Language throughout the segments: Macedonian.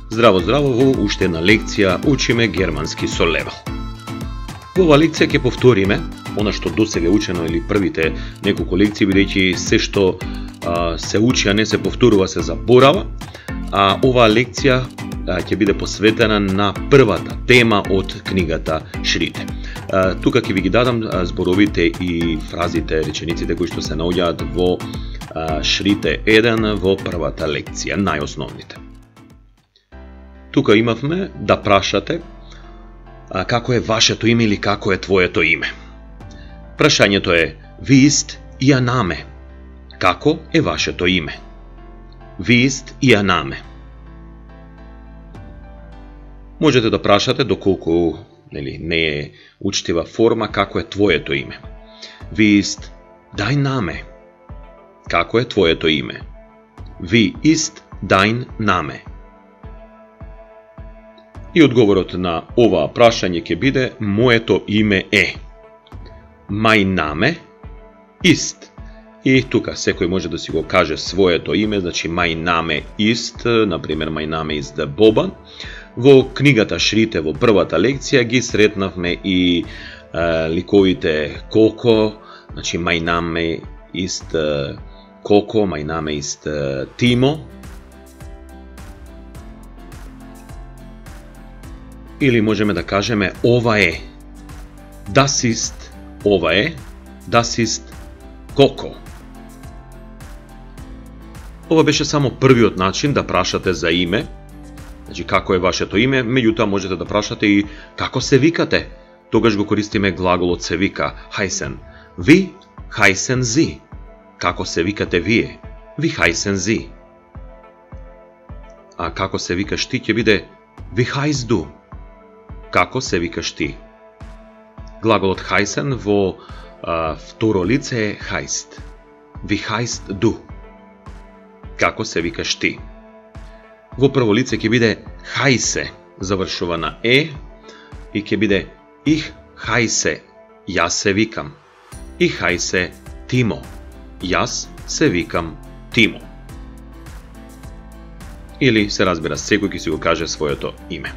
Здраво, здраво, во уште една лекција учиме германски со левел. Во оваа лекција ќе повториме она што досега учено или првите неколку лекции, бидејќи се што се учи, а не се повторува, се заборава. А оваа лекција ќе биде посветена на првата тема од книгата Шрите. Тука ќе ви ги дадам зборовите и фразите, речениците кои што се наоѓаат во Шрите 1 во првата лекција, најосновните. Тука имавме да прашате како е вашето име или како е твоето име. Прашањето е Wie ist Ihr Name? Како е вашето име? Wie ist Ihr Name? Можете да прашате доколку не е учтива форма како е твоето име. Wie ist dein Name? Како е твоето име? Wie ist dein Name? И одговорот на оваа прашање ќе биде моето име е. Mein Name ist. И тука секој може да си го каже своето име, значи mein Name ist, например mein Name ist Boban. Во книгата Шрите во првата лекција ги сретнавме и ликовите Коко, значи mein Name ist Коко, mein Name ist Timo. Или можеме да кажеме ова е. Das ist, ова е. Das ist Коко. Ова беше само првиот начин да прашате за име. Значи како е вашето име, меѓутоа можете да прашате и како се викате. Тогаш го користиме глаголот се вика heißen. Wie heißen Sie? Како се викате вие? Wie heißen Sie? А како се викаш ти ќе биде Wie heißt du? Како се викаш ти? Глаголот heißen во второ лице е heißt. Wie heißt du? Како се викаш ти? Во прво лице ќе биде heiße, завршува на е, и ќе биде ich heiße, јас се викам. Ich heiße Timo, јас се викам Тимо. Или се разбира, секој ќе си го каже своето име.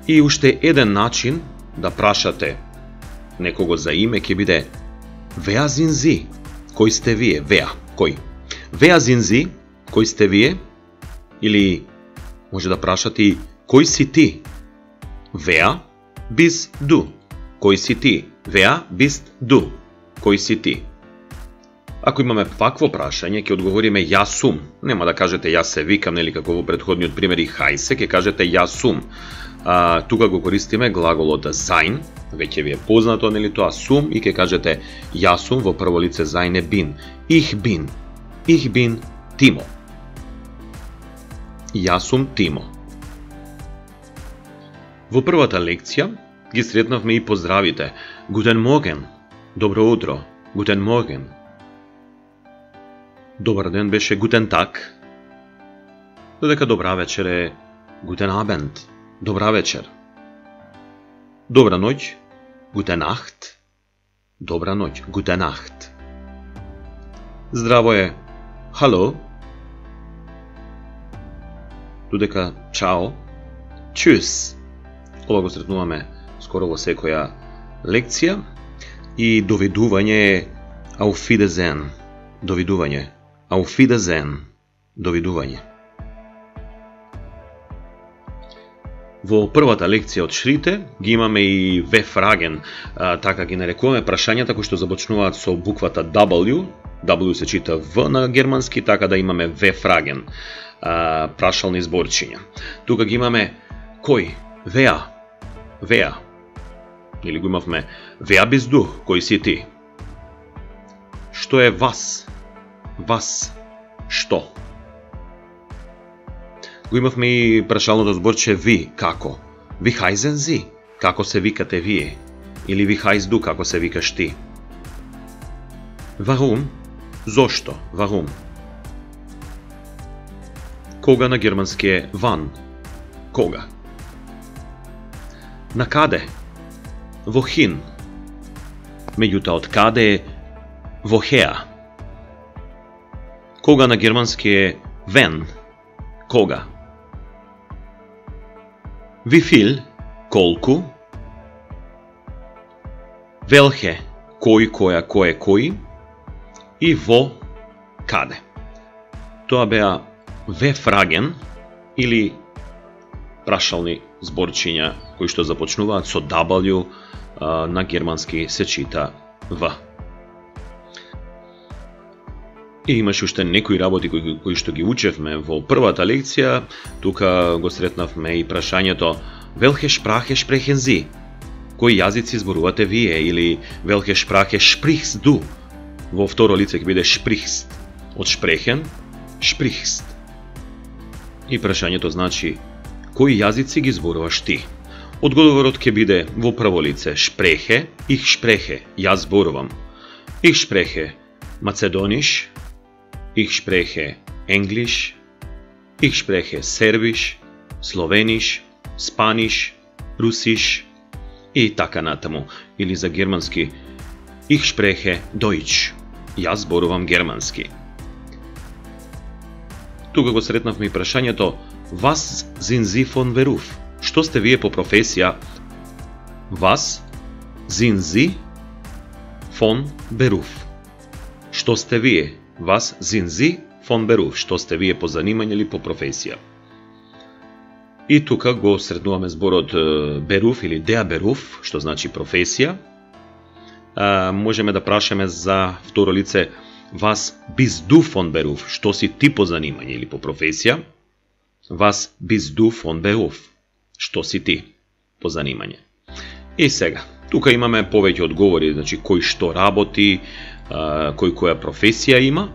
И уште еден начин да прашате некого за име ќе биде Wer sind Sie? Кој сте вие? Wer, кој? Wer sind Sie? Кој сте вие? Или може да прашате и кој си ти? Wer bist du? Кој си ти? Wer bist du? Кој си ти? Ако имаме вакво прашање, ќе одговориме јас сум. Нема да кажете јас се викам, или како во претходниот пример и heiße, ќе кажете јас сум. Тука го користиме глаголот sein, веќе ви е познато, нели тоа сум, и ќе кажете јас сум, во прво лице sein е bin. Ich bin Timo. Јас сум Тимо. Во првата лекција ги сретнавме и поздравите. Guten Morgen, добро утро. Guten Morgen. Добар ден беше Guten Tag. Додека добра вечер е Guten Abend, добра вечер. Добра ноќ, Gute Nacht, добра ноќ, Gute Nacht. Здраво е Hallo. Додека чао, Tschüss. Ова го сретнуваме скоро во секоја лекција. И довидување е Auf Wiedersehen. Довидување. Auf Wiedersehen. Довидување. Во првата лекција од Шрите ги имаме и V-Fragen, така ги нарекуваме прашањата кои што започнуваат со буквата W. W се чита В на германски, така да имаме V-Fragen, прашални зборчиња. Тука ги имаме кој? Wer. Или го имавме Wer bist du? Кој си ти? Што е was? Што? Го имавме и прашалното зборче ви, како? Wie heißen Sie? Како се викате вие? Или wie heißt du? Како се викаш ти? Warum? Зошто? Warum? Кога на германски е wann? Кога? На каде? Wohin? Меѓутоа од каде е woher? Кога на германски е when? Кога? Вифил, колку, велхе, кој, која, кое, кои, и во, каде. Тоа беа ве фраген или прашални зборчиња кои што започнуваат со W, на германски се чита В. И имаше уште некои работи кои што ги учевме во првата лекција. Тука го сретнавме и прашањето Welche Sprache sprechen Sie? Кои јазици зборувате вие? Или Welche Sprache sprichst du? Во второ лице ќе биде sprichst. Од sprechen, sprichst. И прашањето значи кои јазици ги зборуваш ти? Одговорот ќе биде во прво лице spreche, ich spreche, јас зборувам. Ich spreche Macedonisch, ich spreche Englisch, ich spreche Serbisch, Slovenisch, Spanisch, Russisch и така натаму. Или за германски ich spreche Deutsch, јас зборувам германски. Тука го сретнавме и прашањето Was sind Sie von Beruf? Што сте вие по професија? Was sind Sie von Beruf? Што сте вие? Was sind Sie von Beruf? Што сте вие по занимање или по професија? И тука го сретнуваме зборот Beruf или der Beruf, што значи професија. Можеме да прашаме за второ лице Was bist du von Beruf? Што си ти по занимање или по професија? Was bist du von Beruf? Што си ти по занимање? И сега, тука имаме повеќе одговори, значи кој што работи, кој која професија има.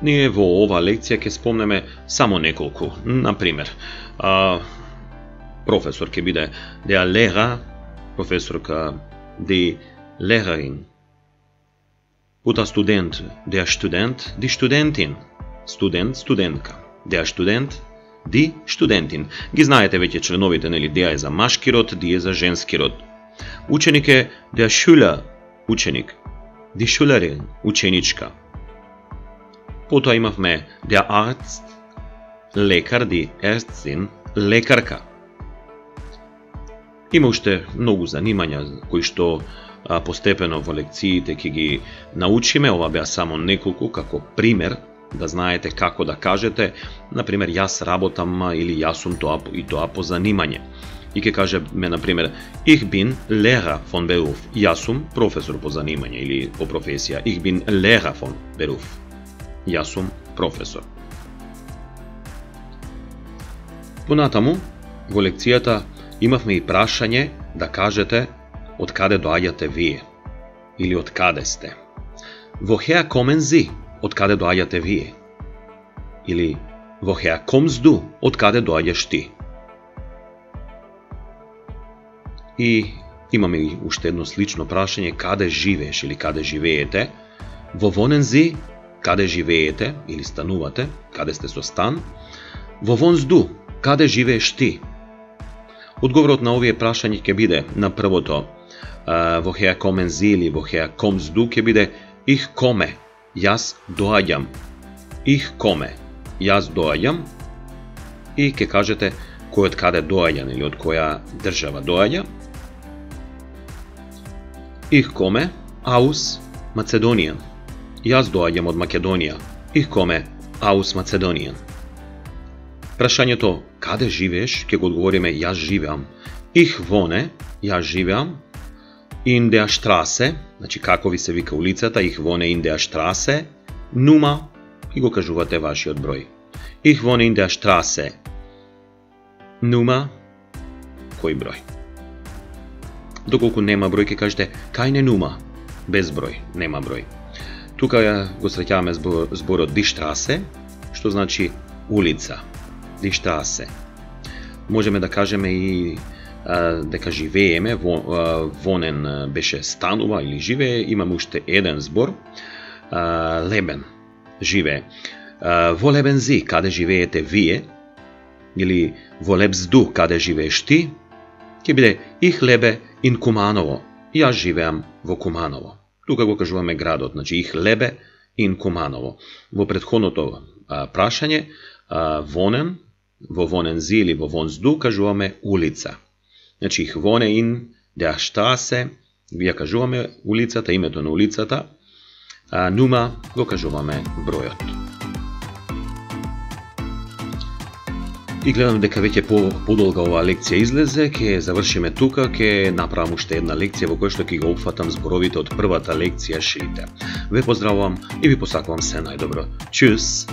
Ние во ова лекција ќе спомнеме само неколку. Например, професор ќе биде der Lehrer, професорка die Lehrerin. Puta Student, der Student, die Studentin. Студент, студентка. Der Student, die Studentin. Ги знаете веќе членовите, нели? Der е за машки род, die е за женски род. Ученик е der Schüler, ученик. Die Schülerin, ученичка. Потоа имавме der Arzt, лекар, die Ärztin, лекарка. Има уште многу занимања кои што постепено во лекциите ќе ги научиме. Ова беа само неколку како пример да знаете како да кажете, например, јас работам или јас сум тоа и тоа по занимање. И ќе кажеме, например, Ich bin Lehrer von Beruf. Јас сум професор по занимање или по професија. Ich bin Lehrer von Beruf. Јас сум професор. Понатаму, во лекцијата имавме и прашање да кажете од каде доаѓате вие или од каде сте. Woher kommen Sie? Од каде доаѓате вие? Или Woher kommst du? Од каде доаѓаш ти? И имаме и уште едно слично прашање, каде живееш или каде живеете? Wo wohnen Sie? Каде живеете или станувате? Каде сте со стан? Wo wohnst du? Каде живееш ти? Одговорот на овие прашања ќе биде на првото Woher kommen Sie или Woher kommst du ќе биде Ich komme. Јас доаѓам. Ich komme. Јас доаѓам. И ќе кажете кој од каде доаѓа или од која држава доаѓа. Ich komme aus Macedonien. Јас доаѓам од Македонија. Ich komme aus Macedonien. Прашањето каде живееш ќе го одговориме јас живеам. Ich wohne. Јас живеам. In der Straße, значи како ви се вика улицата, ich wohne in der Straße, Nummer, и го кажувате вашиот број. Ich wohne in der Straße, Nummer, кој број. Доколку нема број, ќе кажете keine Nummer, без број, нема број. Тука го среќаваме зборот die Straße, што значи улица, die Straße. Можеме да кажеме и дека живееме, вонен беше станува или живее, имаме уште еден збор, лебен, живее. Во лебен зи, каде живеете вие, или во лебсду, каде живееш ти, ќе биде их лебе ин Куманово, јас живеам во Куманово. Тука го кажуваме градот, значи их лебе ин Куманово. Во претходното прашање, вонен, во вонензи или во вонзду кажуваме улица. Значи хвоне ин der Straße, ја кажуваме улицата, името на улицата, а нума го кажуваме бројот. И гледам дека веќе подолга оваа лекција излезе, ќе завршиме тука, ќе направам уште една лекција во која што ќе го опфатам зборовите од првата лекција шрите. Ве поздравувам и ви посакувам се најдобро. Чус!